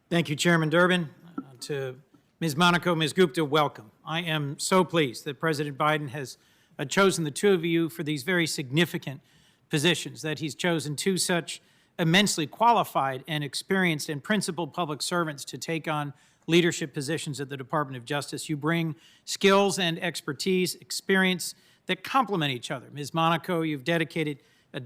Thank you, Chairman Durbin. To Ms. Monaco, Ms. Gupta, welcome. I am so pleased that President Biden has chosen the two of you for these very significant positions, that he's chosen two such immensely qualified and experienced and principled public servants to take on leadership positions at the Department of Justice. You bring skills and expertise, experience that complement each other. Ms. Monaco, you've dedicated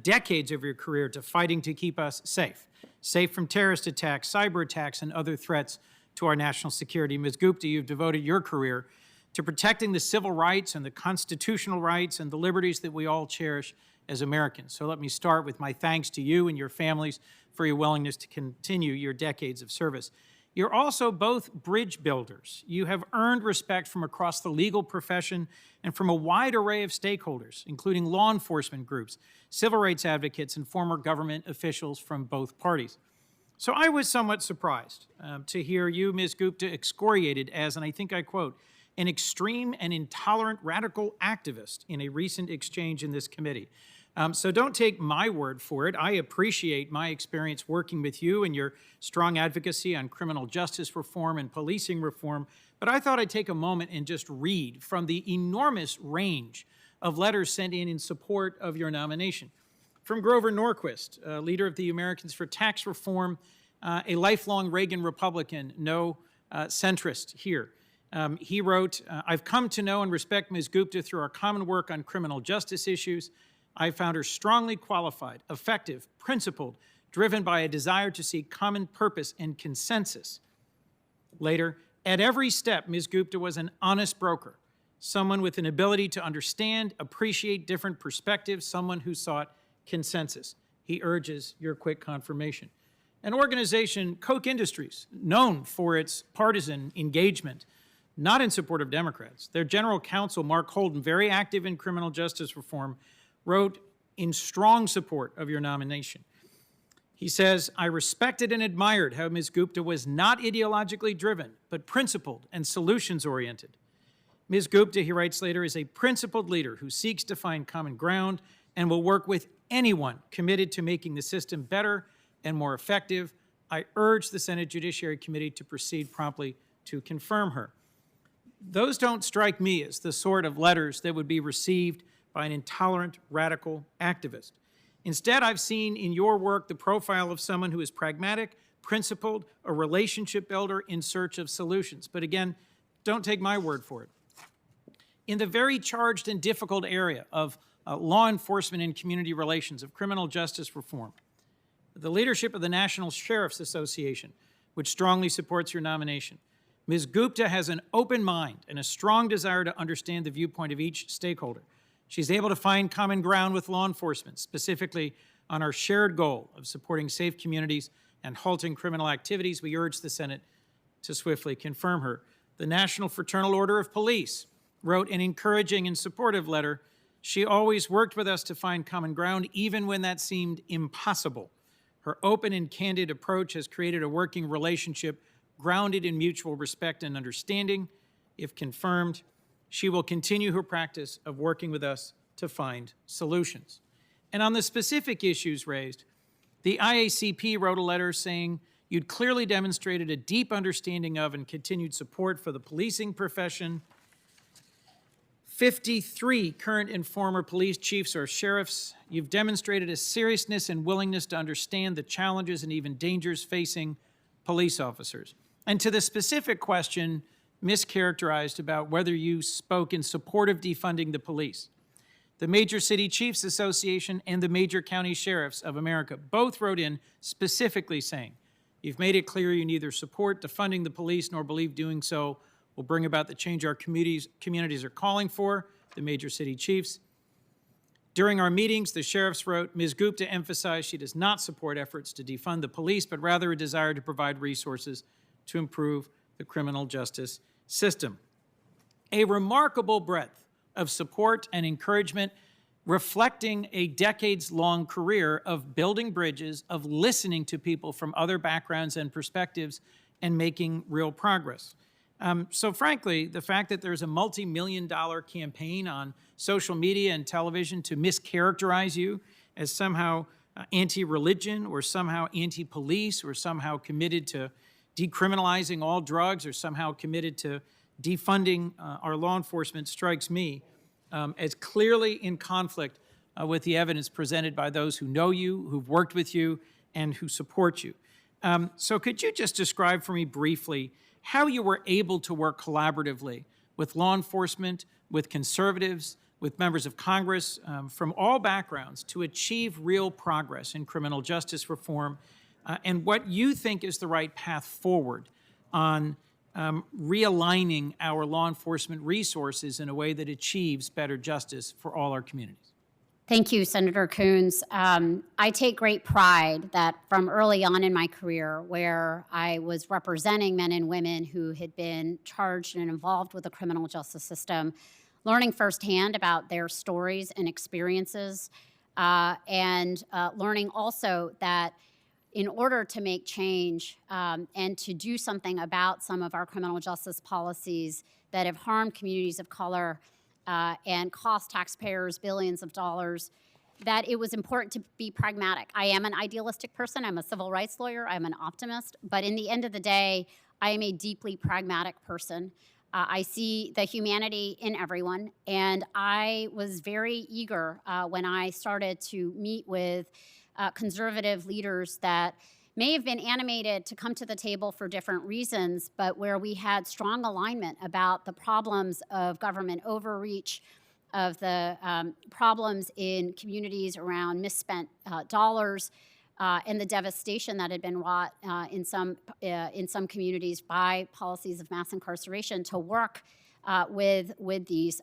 decades of your career to fighting to keep us safe from terrorist attacks, cyber attacks, and other threats to our national security. Ms. Gupta, you've devoted your career to protecting the civil rights and the constitutional rights and the liberties that we all cherish as Americans. So let me start with my thanks to you and your families for your willingness to continue your decades of service. You're also both bridge builders. You have earned respect from across the legal profession and from a wide array of stakeholders, including law enforcement groups, civil rights advocates, and former government officials from both parties. So I was somewhat surprised to hear you, Ms. Gupta, excoriated as, and I think I quote, an extreme and intolerant radical activist in a recent exchange in this committee. So don't take my word for it. I appreciate my experience working with you and your strong advocacy on criminal justice reform and policing reform, but I thought I'd take a moment and just read from the enormous range of letters sent in support of your nomination. From Grover Norquist, leader of the Americans for Tax Reform, a lifelong Reagan Republican, no centrist here. He wrote, I've come to know and respect Ms. Gupta through our common work on criminal justice issues. I found her strongly qualified, effective, principled, driven by a desire to seek common purpose and consensus. Later, at every step, Ms. Gupta was an honest broker, someone with an ability to understand, appreciate different perspectives, someone who sought consensus. He urges your quick confirmation. An organization, Koch Industries, known for its partisan engagement, not in support of Democrats. Their general counsel, Mark Holden, very active in criminal justice reform, wrote in strong support of your nomination. He says, I respected and admired how Ms. Gupta was not ideologically driven, but principled and solutions-oriented. Ms. Gupta, he writes later, is a principled leader who seeks to find common ground and will work with anyone committed to making the system better and more effective. I urge the Senate Judiciary Committee to proceed promptly to confirm her. Those don't strike me as the sort of letters that would be received by an intolerant, radical activist. Instead, I've seen in your work the profile of someone who is pragmatic, principled, a relationship builder in search of solutions. But again, don't take my word for it. In the very charged and difficult area of law enforcement and community relations, of criminal justice reform, the leadership of the National Sheriff's Association, which strongly supports your nomination, Ms. Gupta has an open mind and a strong desire to understand the viewpoint of each stakeholder. She's able to find common ground with law enforcement, specifically on our shared goal of supporting safe communities and halting criminal activities. We urge the Senate to swiftly confirm her. The National Fraternal Order of Police wrote an encouraging and supportive letter. She always worked with us to find common ground, even when that seemed impossible. Her open and candid approach has created a working relationship grounded in mutual respect and understanding. If confirmed, she will continue her practice of working with us to find solutions. And on the specific issues raised, the IACP wrote a letter saying you'd clearly demonstrated a deep understanding of and continued support for the policing profession. 53 current and former police chiefs or sheriffs. You've demonstrated a seriousness and willingness to understand the challenges and even dangers facing police officers. And to the specific question mischaracterized about whether you spoke in support of defunding the police, the Major City Chiefs Association and the Major County Sheriffs of America both wrote in specifically saying, you've made it clear you neither support defunding the police nor believe doing so will bring about the change our communities are calling for, the Major City Chiefs. During our meetings, the sheriffs wrote, Ms. Gupta emphasized she does not support efforts to defund the police, but rather a desire to provide resources to improve the criminal justice system. A remarkable breadth of support and encouragement, reflecting a decades-long career of building bridges, of listening to people from other backgrounds and perspectives, and making real progress. So frankly, the fact that there's a multi-million-dollar campaign on social media and television to mischaracterize you as somehow anti-religion or somehow anti-police or somehow committed to decriminalizing all drugs or somehow committed to defunding our law enforcement strikes me as clearly in conflict with the evidence presented by those who know you, who've worked with you, and who support you. So could you just describe for me briefly how you were able to work collaboratively with law enforcement, with conservatives, with members of Congress from all backgrounds to achieve real progress in criminal justice reform, and what you think is the right path forward on realigning our law enforcement resources in a way that achieves better justice for all our communities? Thank you, Senator Coons. I take great pride that from early on in my career, where I was representing men and women who had been charged and involved with the criminal justice system, learning firsthand about their stories and experiences, and learning also that in order to make change and to do something about some of our criminal justice policies that have harmed communities of color and cost taxpayers billions of dollars, that it was important to be pragmatic. I am an idealistic person. I'm a civil rights lawyer. I'm an optimist. But in the end of the day, I am a deeply pragmatic person. I see the humanity in everyone. And I was very eager when I started to meet with conservative leaders that may have been animated to come to the table for different reasons, but where we had strong alignment about the problems of government overreach, of the problems in communities around misspent dollars, and the devastation that had been wrought in some communities by policies of mass incarceration, to work with these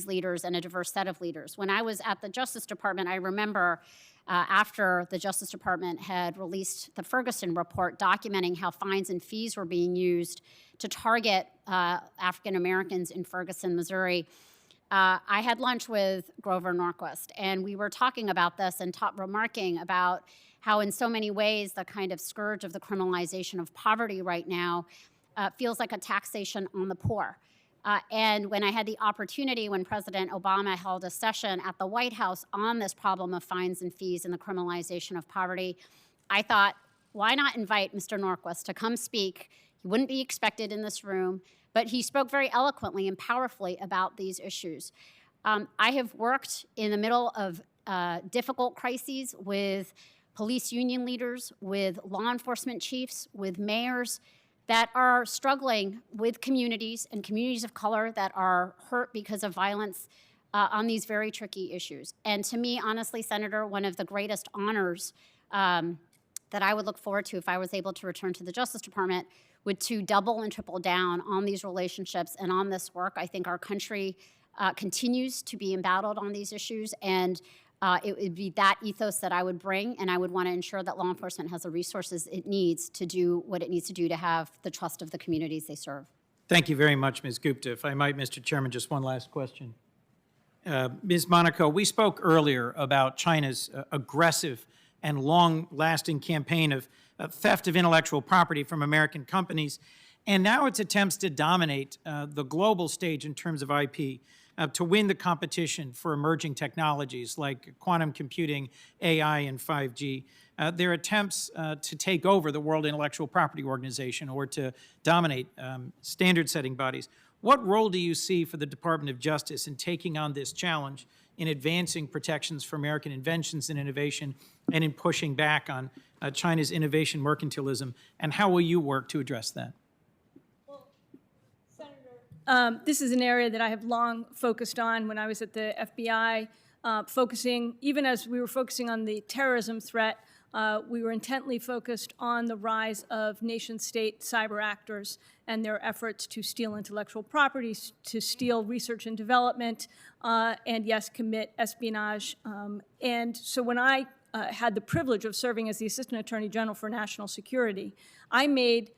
leaders and a diverse set of leaders. When I was at the Justice Department, I remember after the Justice Department had released the Ferguson report documenting how fines and fees were being used to target African Americans in Ferguson, Missouri, I had lunch with Grover Norquist, and we were talking about this and remarking about how in so many ways the kind of scourge of the criminalization of poverty right now feels like a taxation on the poor. And when I had the opportunity, when President Obama held a session at the White House on this problem of fines and fees and the criminalization of poverty, I thought, why not invite Mr. Norquist to come speak? He wouldn't be expected in this room, but he spoke very eloquently and powerfully about these issues. I have worked in the middle of difficult crises with police union leaders, with law enforcement chiefs, with mayors, that are struggling with communities and communities of color that are hurt because of violence on these very tricky issues. And to me, honestly, Senator, one of the greatest honors that I would look forward to if I was able to return to the Justice Department would to double and triple down on these relationships and on this work. I think our country continues to be embattled on these issues, and it would be that ethos that I would bring, and I would want to ensure that law enforcement has the resources it needs to do what it needs to do to have the trust of the communities they serve. Thank you very much, Ms. Gupta. If I might, Mr. Chairman, just one last question. Ms. Monaco, we spoke earlier about China's aggressive and long-lasting campaign of theft of intellectual property from American companies, and now its attempts to dominate the global stage in terms of IP. To win the competition for emerging technologies like quantum computing, AI, and 5G. Their attempts to take over the World Intellectual Property Organization or to dominate standard-setting bodies. What role do you see for the Department of Justice in taking on this challenge, in advancing protections for American inventions and innovation, and in pushing back on China's innovation mercantilism? And how will you work to address that? This is an area that I have long focused on when I was at the FBI, even as we were focusing on the terrorism threat, we were intently focused on the rise of nation-state cyber actors and their efforts to steal intellectual property, to steal research and development, and yes, commit espionage. And so when I had the privilege of serving as the Assistant Attorney General for National Security, I made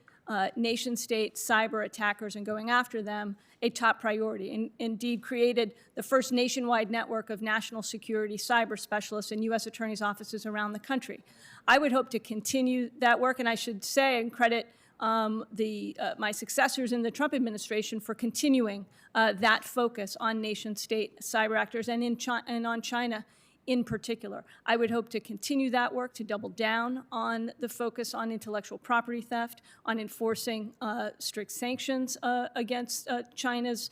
nation-state cyber attackers and going after them a top priority, and indeed created the first nationwide network of national security cyber specialists in U.S. attorneys' offices around the country. I would hope to continue that work, and I should say and credit my successors in the Trump administration for continuing that focus on nation-state cyber actors and on China in particular. I would hope to continue that work, to double down on the focus on intellectual property theft, on enforcing strict sanctions against China's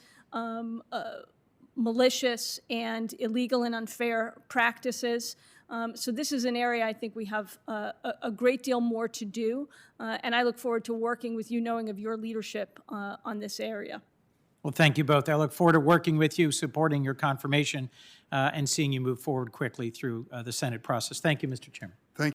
malicious and illegal and unfair practices. So this is an area I think we have a great deal more to do, and I look forward to working with you, knowing of your leadership on this area. Well, thank you both. I look forward to working with you, supporting your confirmation, and seeing you move forward quickly through the Senate process. Thank you, Mr. Chairman.